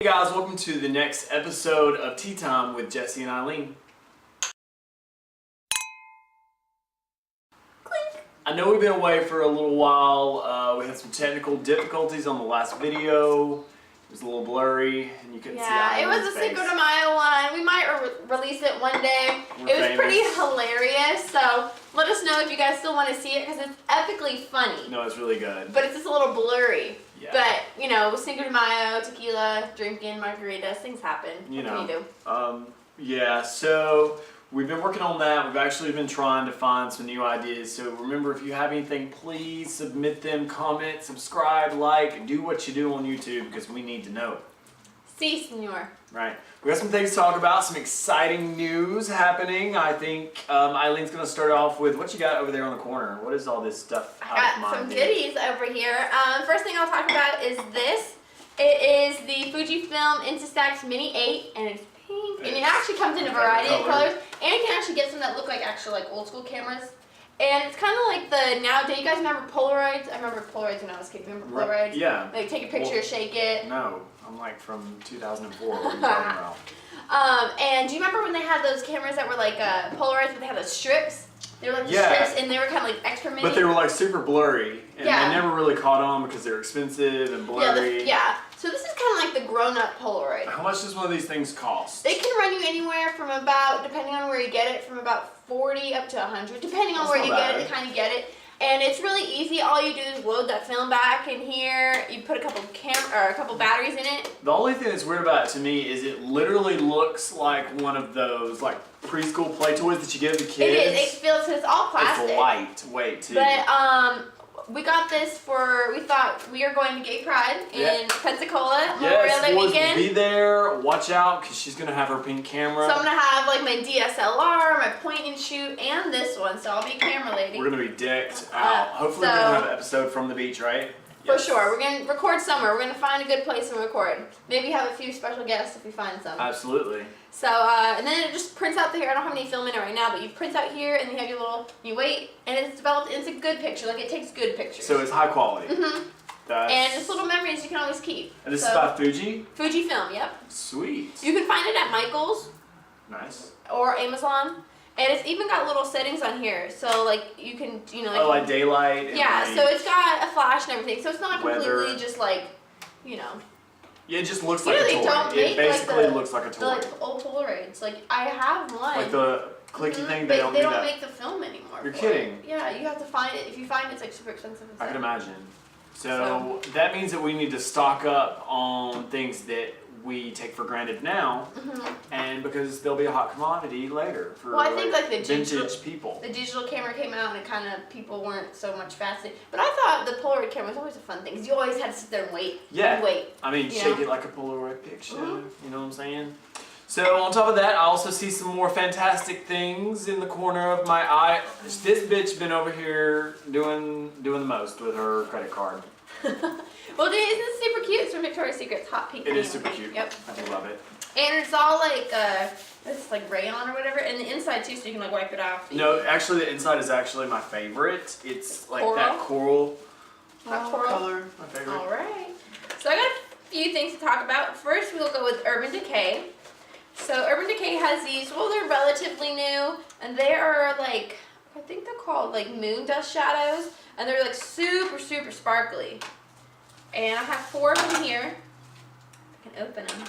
Hey guys, welcome to the next episode of Tea Time with Jessie and Ilene. I know we've been away for a little while. We had some technical difficulties on the last video. It was a little blurry and you couldn't see Ilene's it was a face. Cinco de Mayo one. We might release it one day. We're it was famous. pretty hilarious, so let us know if you guys still want to see it because it's epically funny. No, it's really good. But it's just a little blurry. Yeah. But, you know, with Cinco de Mayo, tequila, drinking, margaritas, things happen. What can you do? Yeah, so we've been working on that. We've actually been trying to find some new ideas. So remember, if you have anything, please submit them, comment, subscribe, like, do what you do on YouTube because we need to know. Si, senor. Right. We got some things to talk about, some exciting news happening. I think Ilene's going to start off with what you got over there on the corner. What is all this stuff? I got some goodies over here. First thing I'll talk about is this. It is the Fujifilm Instax Mini 8, and it's pink. And it actually comes in a variety of colors. And you can actually get some that look like actual like old school cameras. And it's kind of like the nowadays. You guys remember Polaroids? I remember Polaroids when I was a kid. Remember Polaroids? Yeah. Like take a picture, shake it. No, I'm like from 2004. What are you talking about? And do you remember when they had those cameras that were like Polaroids, but they had those strips? They were like the strips, and they were kind of like extra mini. But they were like super blurry, and they never really caught on because they were expensive and blurry. Yeah. So this is kind of like the grown-up Polaroid. How much does one of these things cost? They can run you anywhere from about, depending on where you get it, from about 40 up to 100, depending on where you get it, kind of get it. And it's really easy. All you do is load that film back in here. You put a couple batteries in it. The only thing that's weird about it to me is it literally looks like one of those like preschool play toys that you give the kids. It is. It feels, it's all plastic. It's lightweight too. But we got this for, we thought we are going to Gay Pride in Pensacola Memorial Day weekend. Be there. Watch out because she's going to have her pink camera. So I'm going to have like my DSLR, my point and shoot, and this one. So I'll be camera lady. We're going to be decked out. Hopefully we're going to have an episode from the beach, right? For sure. We're going to record somewhere. We're going to find a good place and record. Maybe have a few special guests if we find some. Absolutely. So, and then it just prints out here. I don't have any film in it right now, but you print out here and you have your little, you wait, and it's developed, it's a good picture. Like, it takes good pictures. So it's high quality. Mm-hmm. And it's little memories you can always keep. And this is by Fuji? Fujifilm, yep. Sweet. You can find it at Michael's. Nice. Or Amazon. And it's even got little settings on here. So, like, you can, you know. Like daylight. And yeah, so it's got a flash and everything. So it's not completely just like, you know. Yeah, it just looks like a toy. It basically looks like a toy. Like old Polaroids. Like, I have one. Like the clicky thing, they don't make the film anymore. You're kidding. Yeah, you have to find it. If you find it, it's like super expensive. I can imagine. So that means that we need to stock up on things that we take for granted now, and because they'll be a hot commodity later for I think like the vintage people. The digital camera came out and kind of people weren't so much fascinated. But I thought the Polaroid camera was always a fun thing because you always had to sit there and wait. Yeah. And wait. I mean, shake it like a Polaroid picture. You know what I'm saying? So on top of that, I also see some more fantastic things in the corner of my eye. This bitch been over here doing the most with her credit card. Well, dude, isn't it super cute? It's from Victoria's Secret's hot pink. It is super cute. Yep. I do love it. And it's all like it's like rayon or whatever, and the inside too, so you can like wipe it off. No, actually, the inside is actually my favorite. It's like that coral color. My favorite. All right. So I got a few things to talk about. First, we'll go with Urban Decay. So Urban Decay has these. Well, they're relatively new, and they are like, I think they're called like moon dust shadows, and they're like super sparkly. And I have 4 of them here. I can open them.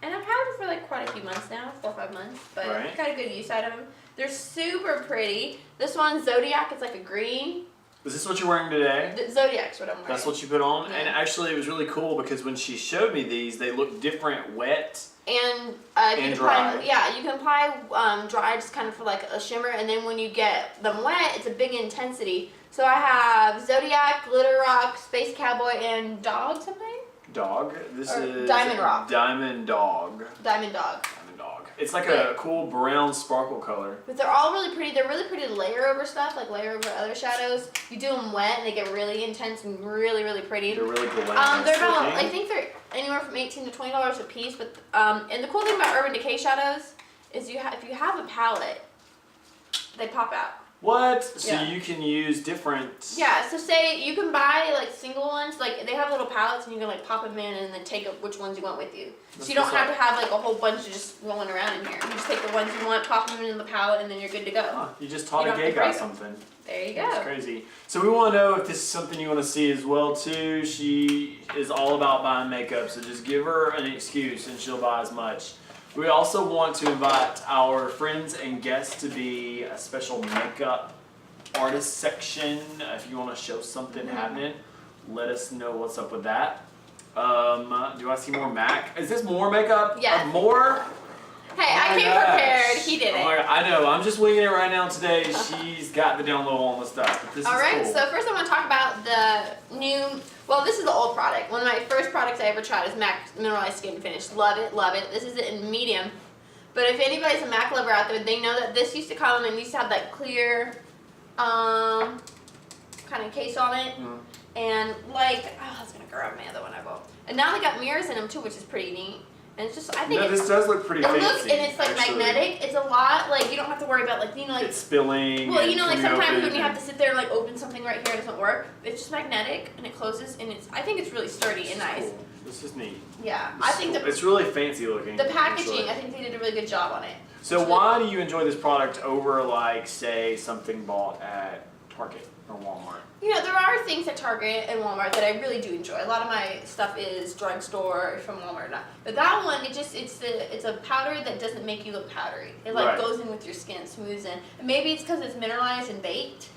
And I've had them for like quite a few months now, 4 or 5 months, but I got a good use out of them. They're super pretty. This one's Zodiac. It's like a green. Is this what you're wearing today? The Zodiac's what I'm wearing. That's what you put on? Yeah. And actually it was really cool because when she showed me these, they look different wet and dry. You can apply dry just kind of for like a shimmer, and then when you get them wet, it's a big intensity. So I have Zodiac, Glitter Rock, Space Cowboy, and Dog something? Dog. This is Diamond Rock. Diamond Dog. Diamond Dog. Diamond Dog. It's like a cool brown sparkle color. But they're all really pretty. They're really pretty to layer over stuff, like layer over other shadows. You do them wet and they get really intense and really pretty. They're really glamorous. They're about, I think they're anywhere from $18 to $20 a piece. But and the cool thing about Urban Decay shadows is if you have a palette, they pop out. What? So Yeah. you can use different. Yeah, so say you can buy like single ones, like they have little pallets and you can like pop them in and then take up which ones you want with you. That's So you don't what's have up. to have like a whole bunch of just rolling around in here. You just take the ones you want, pop them in the pallet, and then you're good to go. Huh, you just taught You a don't gay have to guy break 'em. something. There you That's go. crazy. So we want to know if this is something you want to see as well too. She is all about buying makeup, so just give her an excuse and she'll buy as much. We also want to invite our friends and guests to be a special makeup artist section. If you want to show something happening, let us know what's up with that. Do I see more MAC? Is this more makeup? Yeah. More? Hey, Oh I my came gosh. prepared. He did Oh it. my God. I know. I'm just winging it right now today. She's got the down low on the stuff. But this Alright, is cool. so first I want to talk about the new, well, this is the old product. One of my first products I ever tried is MAC Mineralize Skinfinish. Love it, love it. This is it in medium. But if anybody's a MAC lover out there, they know that this used to come and used to have that clear kind of case on it. Mm. And like, oh, I was going to grab my other one I bought. And now they got mirrors in them too, which is pretty neat. And it's just, I think No, it's, this does look pretty it fancy. looks, and it's like actually. magnetic. It's a lot, like you don't have to worry about like, you know, like It's spilling. well, you know, like and coming sometimes open when you have and- to sit there and like open something right here, it doesn't work. It's just magnetic and it closes, and it's. I think it's really sturdy and nice. Cool. This is neat. Yeah, This I is think cool. the It's really fancy looking. packaging. actually. I think they did a really good job on it. So why do you enjoy this product over, like, say, something bought at Target or Walmart? You know, there are things at Target and Walmart that I really do enjoy. A lot of my stuff is drugstore from Walmart, not. But that one, it's a powder that doesn't make you look powdery. It like Right. goes in with your skin, smooths in. And maybe it's because it's mineralized and baked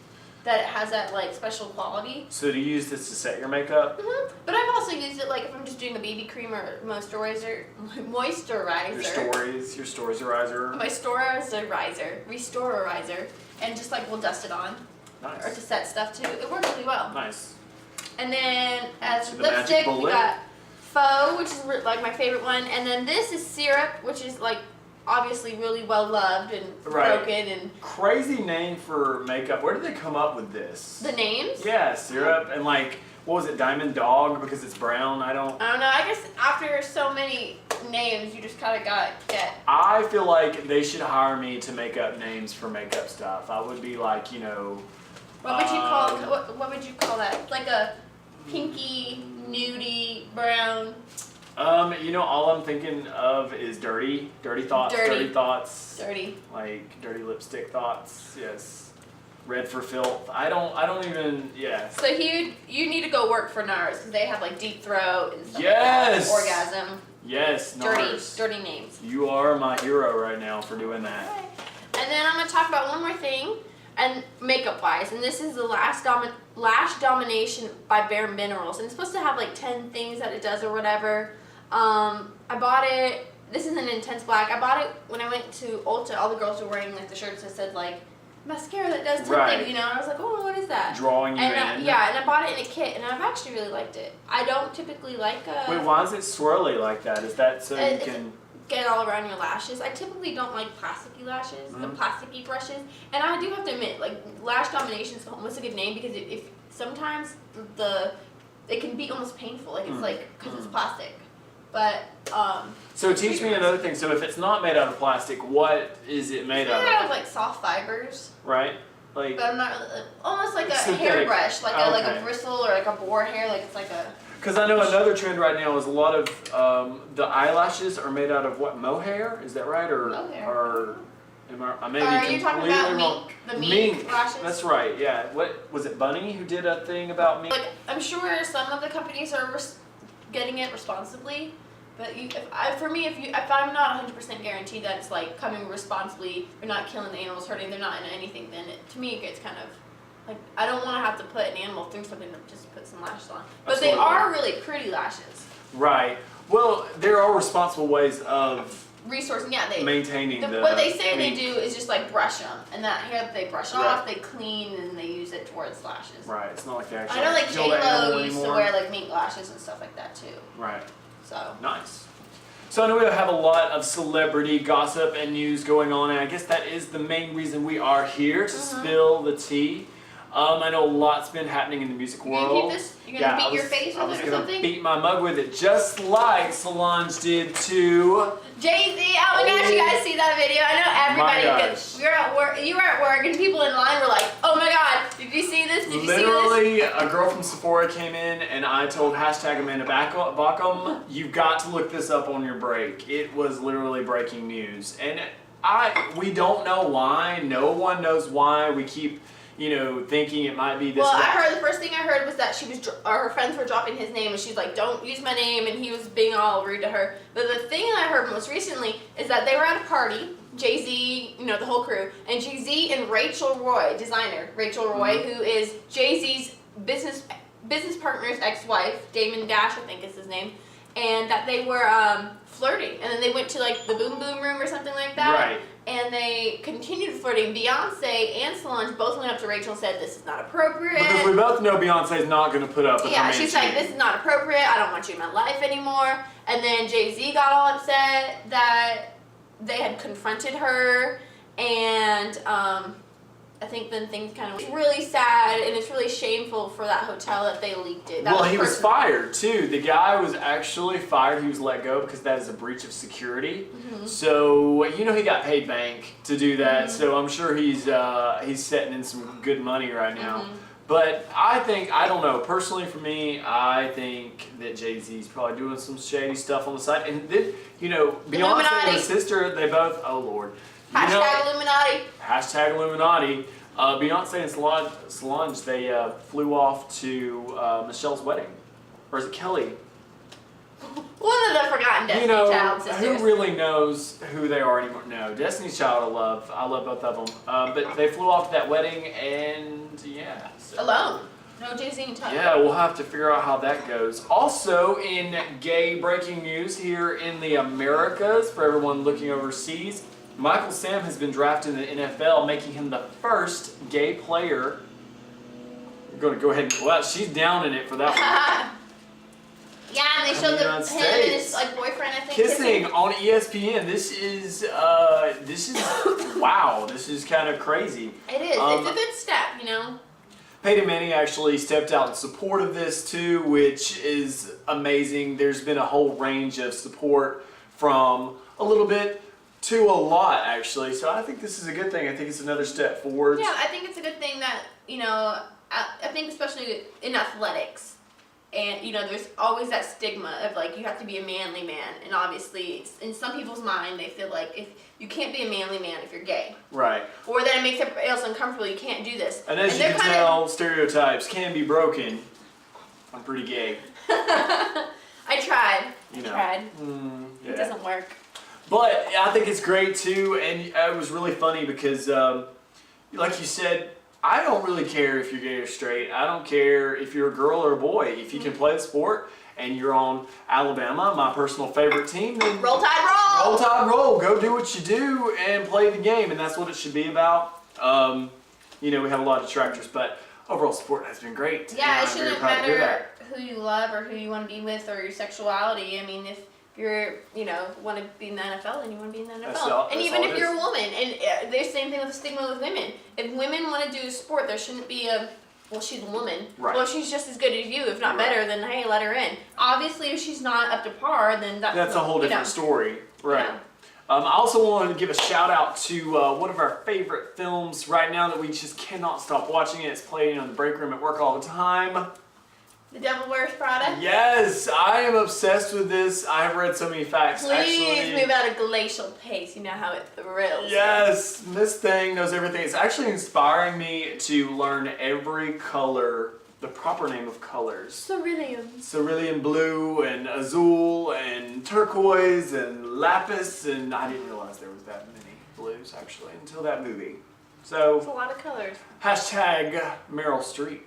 that it has that like special quality. So do you use this to set your makeup? But I've also used it like if I'm just doing a BB cream or moisturizer. Your stories-erizer. My restorizer, and just like we'll dust it on or to Nice. set stuff too. It works really well. Nice. And then as So the magic lipstick, we bullet. got Faux, which is like my favorite one, and then this is Syrup, which is like obviously really well loved and Right. broken and Crazy name for makeup. Where did they come up with this? the names. Yeah, syrup and like, what was it, Diamond Dog because it's brown? I don't I don't know. I guess after so many names, you just kind of get. I feel like they should hire me to make up names for makeup stuff. I would be like, you know, What would you call what would you call that? Like a pinky, nudie, brown. you know, all I'm thinking of is dirty thoughts, Dirty. thoughts, Dirty. like dirty lipstick thoughts. Yes, red for filth. I don't even. Yes. So you need to go work for NARS because they have like deep throat and stuff Yes! like that. Orgasm. Yes, Nars. Dirty names. You are my hero right now for doing that. Alright. And then I'm gonna talk about one more thing, and makeup wise, and this is the Lash Domination by Bare Minerals, and it's supposed to have like 10 things that it does or whatever. I bought it. This is an intense black. I bought it when I went to Ulta. All the girls were wearing like the shirts that said like mascara that does 10 Right. things, you know. And I was like, oh, what is that? Drawing you And in. yeah, and I bought it in a kit, and I've actually really liked it. I don't typically like Wait, why is it swirly like that? Is that so you It's- can? get all around your lashes. I typically don't like plasticky lashes, the Mhm. plasticky brushes. And I do have to admit, like Lash Domination is almost a good name because if sometimes it can be almost painful, like it's like because it's plastic. But So teach me another thing. So if it's not made out of plastic, what is it made it's out made out of? of like soft fibers, Right? Like. but I'm not really, almost like a Synthetic. hairbrush, like a Okay. bristle or like a boar hair, like it's like a. Because I know another trend right now is a lot of the eyelashes are made out of what, mohair? Is that right? Or Mohair. or I may be Are you talking completely about wrong. mink? The mink lashes? That's right. Yeah. What was it? Bunny who did a thing about mink? Like I'm sure some of the companies are getting it responsibly, but if I'm not 100% guaranteed that it's like coming responsibly, they're not killing the animals, hurting, they're not in anything, then to me it gets kind of like I don't want to have to put an animal through something to just put some lashes on. But Absolutely. they are really pretty lashes. Right. Well, there are responsible ways of Resourcing, yeah, they. maintaining the. What they say mink. they do is just like brush them, and that hair they brush Right. off, they clean, and they use it towards lashes. Right. It's not like they actually I know like kill the animal J-Lo used to anymore. wear like mink lashes and stuff like that too. Right. So. Nice. So I know we have a lot of celebrity gossip and news going on, and I guess that is the main reason we are here to spill the tea. I know a lot's been happening in the music You world. gonna keep this? You gonna beat your face I with was it or gonna something? beat my mug with it, just like Solange did to JAYZ, oh my gosh, you guys see that video? I know everybody, My because we were at work, you were at work, and people in line were like, oh my god, did you see this? Did you see this? Literally, a girl from Sephora came in and I told #Amanda Backham, you've got to look this up on your break. It was literally breaking news. And we don't know why. No one knows why. We keep, thinking it might be this. Well, the first thing I heard was that her friends were dropping his name, and she's like, don't use my name, and he was being all rude to her. But the thing I heard most recently is that they were at a party, JAYZ, the whole crew, and JAYZ and Rachel Roy, designer, Rachel Roy, who is JAYZ's business partner's ex-wife, Damon Dash, I think is his name, and that they were flirting, and then they went to like the boom boom room or something like that. Right. And they continued flirting. Beyonce and Solange both went up to Rachel and said, this is not appropriate. Because we both know Beyonce's not going to put up with her man she's like, this is not appropriate. I don't want you in my life anymore. And then JAYZ got all upset that they had confronted her. And I think then things kind of... It's really sad, and it's really shameful for that hotel that they leaked it. Well, he was fired, too. The guy was actually fired. He was let go because that is a breach of security. Mm-hmm. So, he got paid bank to do that. Mm-hmm. So I'm sure he's setting in some good money right now. Mm-hmm. But I don't know, personally for me, I think that JAYZ's probably doing some shady stuff on the side. And then, Beyonce and her sister, they both, oh Lord. Illuminati. #Illuminati. Beyonce and Solange, they flew off to Michelle's wedding. Or is it Kelly? One of the forgotten Destiny's Child sisters. Who really knows who they are anymore? No, Destiny's Child I love both of them. But they flew off to that wedding and yeah. So. Alone. No JAYZ and Tucker. Yeah, we'll have to figure out how that goes. Also, in gay breaking news here in the Americas, for everyone looking overseas, Michael Sam has been drafted in the NFL, making him the first gay player. We're going to go ahead and... Well, she's down in it for that one. Yeah, and they showed him and his boyfriend, I think, kissing on ESPN. This is wow. This is kind of crazy. It is. It's a good step, Peyton Manning actually stepped out in support of this too, which is amazing. There's been a whole range of support from a little bit to a lot, actually. So I think this is a good thing. I think it's another step forward. Yeah, I think it's a good thing that, I think especially in athletics, and, there's always that stigma of, like, you have to be a manly man. And obviously, in some people's mind, they feel like if you can't be a manly man if you're gay. Right. Or that it makes everybody else uncomfortable. You can't do this. And as you can tell, stereotypes can be broken. I'm pretty gay. I tried. Yeah. It doesn't work. But I think it's great too, and it was really funny because, like you said, I don't really care if you're gay or straight. I don't care if you're a girl or a boy. If you can play the sport and you're on Alabama, my personal favorite team, then roll tide roll! Roll tide roll. Go do what you do and play the game, and that's what it should be about. We have a lot of detractors, but overall support has been great. Yeah, it shouldn't matter who you love or who you want to be with or your sexuality. I mean, if you're, want to be in the NFL, then you want to be in the NFL. And even if you're a woman, and there's the same thing with the stigma with women. If women want to do a sport, there shouldn't be she's a woman. Right. Well, she's just as good as you, if not better, then hey, let her in. Obviously, if she's not up to par, then that's a whole different story. Right. Yeah. I also wanted to give a shout out to one of our favorite films right now that we just cannot stop watching it. It's playing on the break room at work all the time. The Devil Wears Prada? Yes, I am obsessed with this. I've read so many facts. Please move at a glacial pace. You know how it thrills. Yes, this thing knows everything. It's actually inspiring me to learn every color, the proper name of colors. Cerulean blue and azul and turquoise and lapis, and I didn't realize there was that many blues actually until that movie. So, it's a lot of colors. #Meryl Streep.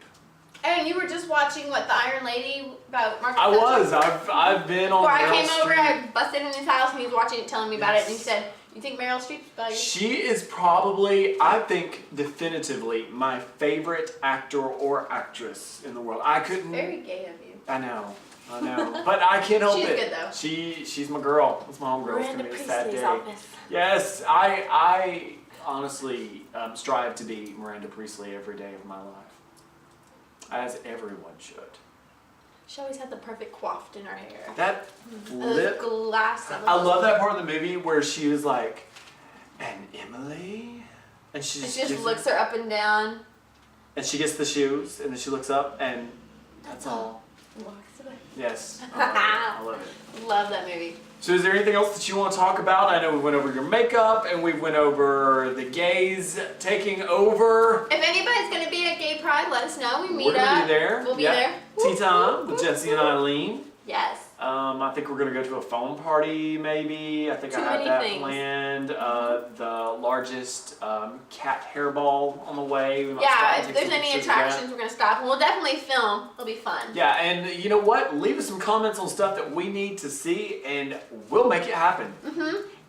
And you were just watching, the Iron Lady about Mark. I was. I've been on Meryl Streep. Before I came over, I busted in his house and he was watching it, telling me about it, and he said, you think Meryl Streep's about you? She is probably, I think, definitively my favorite actor or actress in the world. I couldn't... Very gay of you. I know. But I can't help it. She's good, though. She's my girl. That's my homegirl. It's going to be a sad day. Office. Yes, I honestly strive to be Miranda Priestley every day of my life. as everyone should. She always had the perfect coiffed in her hair. That Those lip. glasses. I love that part of the movie where she was like, and Emily? And she just looks her up and down. And she gets the shoes, and then she looks up, and that's all. Walks away. Yes. I love it. Love that movie. So is there anything else that you want to talk about? I know we went over your makeup, and we went over the gays taking over. If anybody's going to be at Gay Pride, let us know. We meet We're going to be there. We'll be there. Tea time with Jessie and Ilene. Yes. I think we're going to go to a phone party, maybe. I think I have that planned. The largest cat hairball on the way. We might stop Yeah, and if take there's some any pictures of attractions, that. we're going to stop. And we'll definitely film. It'll be fun. Yeah, and you know what? Leave us some comments on stuff that we need to see, and we'll make it happen.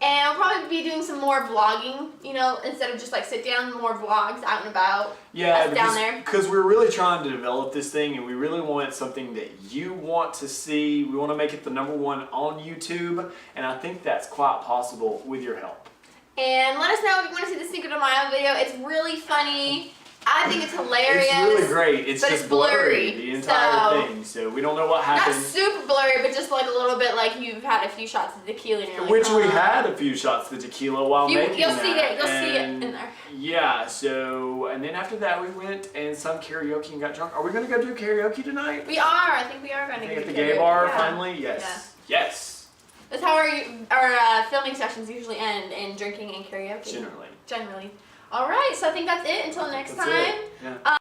And I'll probably be doing some more vlogging, you know, instead of just like sit down, more vlogs out and about. Yeah, us down there. because we're really trying to develop this thing, and we really want something that you want to see. We want to make it the #1 on YouTube, and I think that's quite possible with your help. And let us know if you want to see the Cinco de Mayo video. It's really funny. I think it's hilarious. It's really great. It's but just it's blurry, the entire thing, so we don't know what Not happened. super blurry, but just like a little bit like you've had a few shots of tequila. And you're like, Which we had a few shots of tequila while making You'll that. see it. You'll see it and in there. Yeah, so, and then after that we went and sung karaoke and got drunk. Are we going to go do karaoke tonight? We are. I think we are going to At do the gay bar, yeah. finally? Yes. Yeah. Yes. That's how our filming sessions usually end, in drinking and karaoke. Generally. All right, so I think that's it. Until next That's time. it. Yeah.